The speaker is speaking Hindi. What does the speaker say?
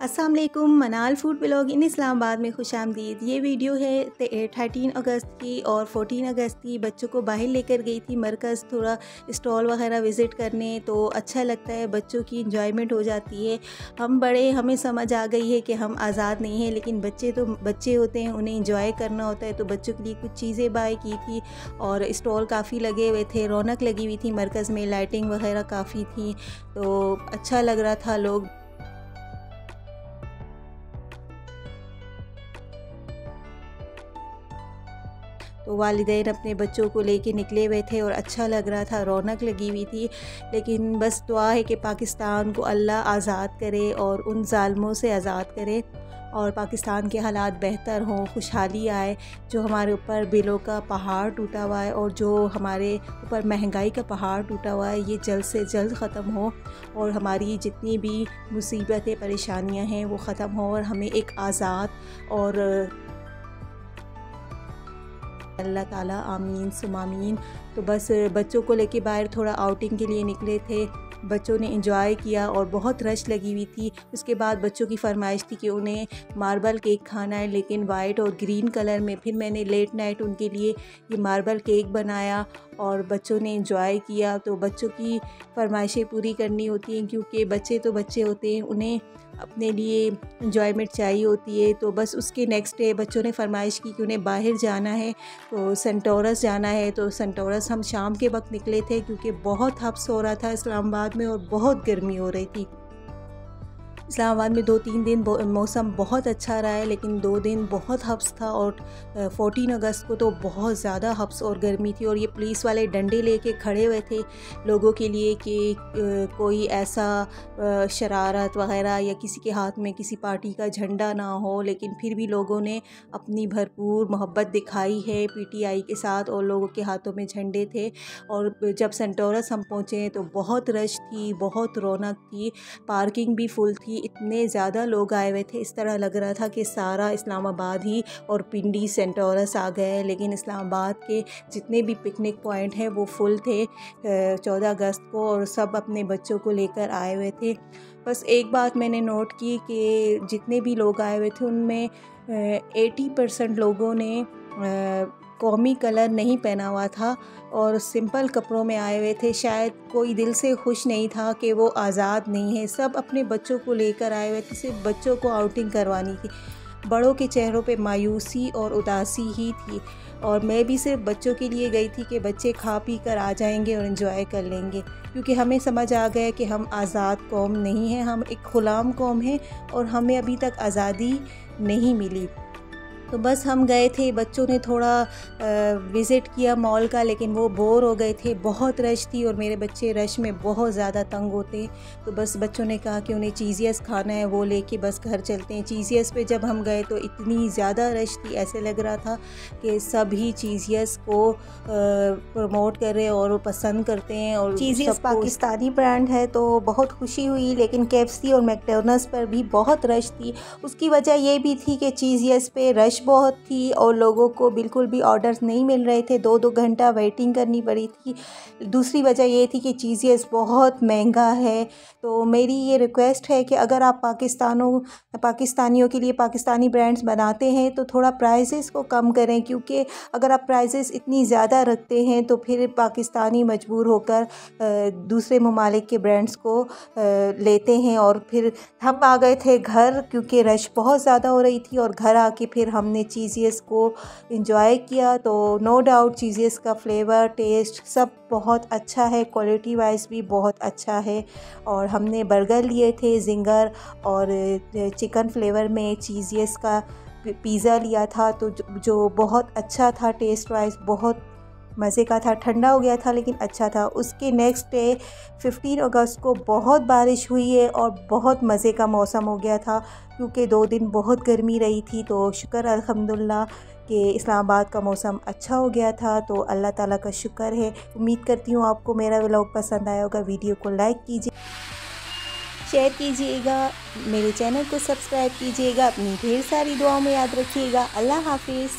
अस्सलाम वालेकुम। मनाल फूड ब्लॉग इन इस्लामाबाद में खुशामदीद। ये वीडियो है 13 अगस्त की और 14 अगस्त की। बच्चों को बाहर लेकर गई थी मरकज़, थोड़ा स्टॉल वगैरह विज़िट करने, तो अच्छा लगता है, बच्चों की इंजॉयमेंट हो जाती है। हम बड़े, हमें समझ आ गई है कि हम आज़ाद नहीं हैं, लेकिन बच्चे तो बच्चे होते हैं, उन्हें इंजॉय करना होता है। तो बच्चों के लिए कुछ चीज़ें बाय की थी और स्टॉल काफ़ी लगे हुए थे, रौनक लगी हुई थी मरकज़ में, लाइटिंग वगैरह काफ़ी थी, तो अच्छा लग रहा था। लोग तो वालिदैन अपने बच्चों को लेके निकले हुए थे और अच्छा लग रहा था, रौनक लगी हुई थी। लेकिन बस दुआ है कि पाकिस्तान को अल्लाह आज़ाद करे और उन ज़ालिमों से आज़ाद करे और पाकिस्तान के हालात बेहतर हों, खुशहाली आए। जो हमारे ऊपर बिलों का पहाड़ टूटा हुआ है और जो हमारे ऊपर महंगाई का पहाड़ टूटा हुआ है, ये जल्द से जल्द ख़त्म हो और हमारी जितनी भी मुसीबतें परेशानियां हैं वो ख़त्म हो और हमें एक आज़ाद और अल्लाह ताला आमीन सुमामीन। तो बस बच्चों को लेके बाहर थोड़ा आउटिंग के लिए निकले थे। बच्चों ने एंजॉय किया और बहुत रश लगी हुई थी। उसके बाद बच्चों की फरमाइश थी कि उन्हें मार्बल केक खाना है, लेकिन वाइट और ग्रीन कलर में। फिर मैंने लेट नाइट उनके लिए ये मार्बल केक बनाया और बच्चों ने एंजॉय किया। तो बच्चों की फरमाइशें पूरी करनी होती हैं, क्योंकि बच्चे तो बच्चे होते हैं, उन्हें अपने लिए एंजॉयमेंट चाहिए होती है। तो बस उसके नेक्स्ट डे बच्चों ने फरमाइश की कि उन्हें बाहर जाना है, तो सेंटोरस जाना है। तो सेंटोरस हम शाम के वक्त निकले थे, क्योंकि बहुत हब्स हो रहा था इस्लामाबाद में और बहुत गर्मी हो रही थी। इस्लामाबाद में 2-3 दिन मौसम बहुत अच्छा रहा है, लेकिन 2 दिन बहुत हब्स था और 14 अगस्त को तो बहुत ज़्यादा हब्स और गर्मी थी। और ये पुलिस वाले डंडे लेके खड़े हुए थे लोगों के लिए कि कोई ऐसा शरारत वगैरह या किसी के हाथ में किसी पार्टी का झंडा ना हो। लेकिन फिर भी लोगों ने अपनी भरपूर मोहब्बत दिखाई है पीटीआई के साथ और लोगों के हाथों में झंडे थे। और जब सेंटोरस हम पहुँचे तो बहुत रश थी, बहुत रौनक थी, पार्किंग भी फुल थी, इतने ज़्यादा लोग आए हुए थे, इस तरह लग रहा था कि सारा इस्लामाबाद ही और पिंडी सेंटोरस आ गए। लेकिन इस्लामाबाद के जितने भी पिकनिक पॉइंट हैं वो फुल थे 14 अगस्त को और सब अपने बच्चों को लेकर आए हुए थे। बस एक बात मैंने नोट की कि जितने भी लोग आए हुए थे उनमें 80% लोगों ने कौमी कलर नहीं पहना हुआ था और सिंपल कपड़ों में आए हुए थे। शायद कोई दिल से खुश नहीं था कि वो आज़ाद नहीं है। सब अपने बच्चों को लेकर आए हुए थे, सिर्फ बच्चों को आउटिंग करवानी थी। बड़ों के चेहरों पे मायूसी और उदासी ही थी और मैं भी सिर्फ बच्चों के लिए गई थी कि बच्चे खा पी कर आ जाएंगे और एंजॉय कर लेंगे, क्योंकि हमें समझ आ गया कि हम आज़ाद कौम नहीं हैं, हम एक ग़ुलाम कौम हैं और हमें अभी तक आज़ादी नहीं मिली। तो बस हम गए थे, बच्चों ने थोड़ा विज़िट किया मॉल का, लेकिन वो बोर हो गए थे, बहुत रश थी और मेरे बच्चे रश में बहुत ज़्यादा तंग होते हैं। तो बस बच्चों ने कहा कि उन्हें चीज़ियस खाना है, वो लेके बस घर चलते हैं। चीज़ियस पे जब हम गए तो इतनी ज़्यादा रश थी, ऐसे लग रहा था कि सभी चीज़ियस को प्रमोट कर रहे हैं और पसंद करते हैं। और चीज़ियस पाकिस्तानी ब्रांड है, तो बहुत खुशी हुई। लेकिन KFC और मैकडोनल्ड्स पर भी बहुत रश थी। उसकी वजह ये भी थी कि चीज़ियस पे रश बहुत थी और लोगों को बिल्कुल भी ऑर्डर्स नहीं मिल रहे थे, 2-2 घंटा वेटिंग करनी पड़ी थी। दूसरी वजह ये थी कि चीज़ियस बहुत महंगा है। तो मेरी ये रिक्वेस्ट है कि अगर आप पाकिस्तानियों के लिए पाकिस्तानी ब्रांड्स बनाते हैं तो थोड़ा प्राइसेस को कम करें, क्योंकि अगर आप प्राइसेस इतनी ज़्यादा रखते हैं तो फिर पाकिस्तानी मजबूर होकर दूसरे ममालिक के ब्रांड्स को लेते हैं। और फिर हम आ गए थे घर, क्योंकि रश बहुत ज़्यादा हो रही थी और घर आके फिर हमने चीज़ियस को एंजॉय किया। तो नो डाउट चीज़ियस का फ्लेवर, टेस्ट सब बहुत अच्छा है, क्वालिटी वाइज भी बहुत अच्छा है। और हमने बर्गर लिए थे जिंगर और चिकन फ्लेवर में चीज़ियस का पिज़्ज़ा लिया था, तो जो बहुत अच्छा था, टेस्ट वाइज बहुत मज़े का था। ठंडा हो गया था लेकिन अच्छा था। उसके नेक्स्ट डे 15 अगस्त को बहुत बारिश हुई है और बहुत मज़े का मौसम हो गया था, क्योंकि 2 दिन बहुत गर्मी रही थी। तो शुक्र अल्हम्दुलिल्लाह कि इस्लामाबाद का मौसम अच्छा हो गया था, तो अल्लाह ताला का शुक्र है। उम्मीद करती हूँ आपको मेरा व्लॉग पसंद आया होगा। वीडियो को लाइक कीजिए, शेयर कीजिएगा, मेरे चैनल को सब्सक्राइब कीजिएगा, अपनी ढेर सारी दुआओं में याद रखिएगा। अल्लाह हाफिज़।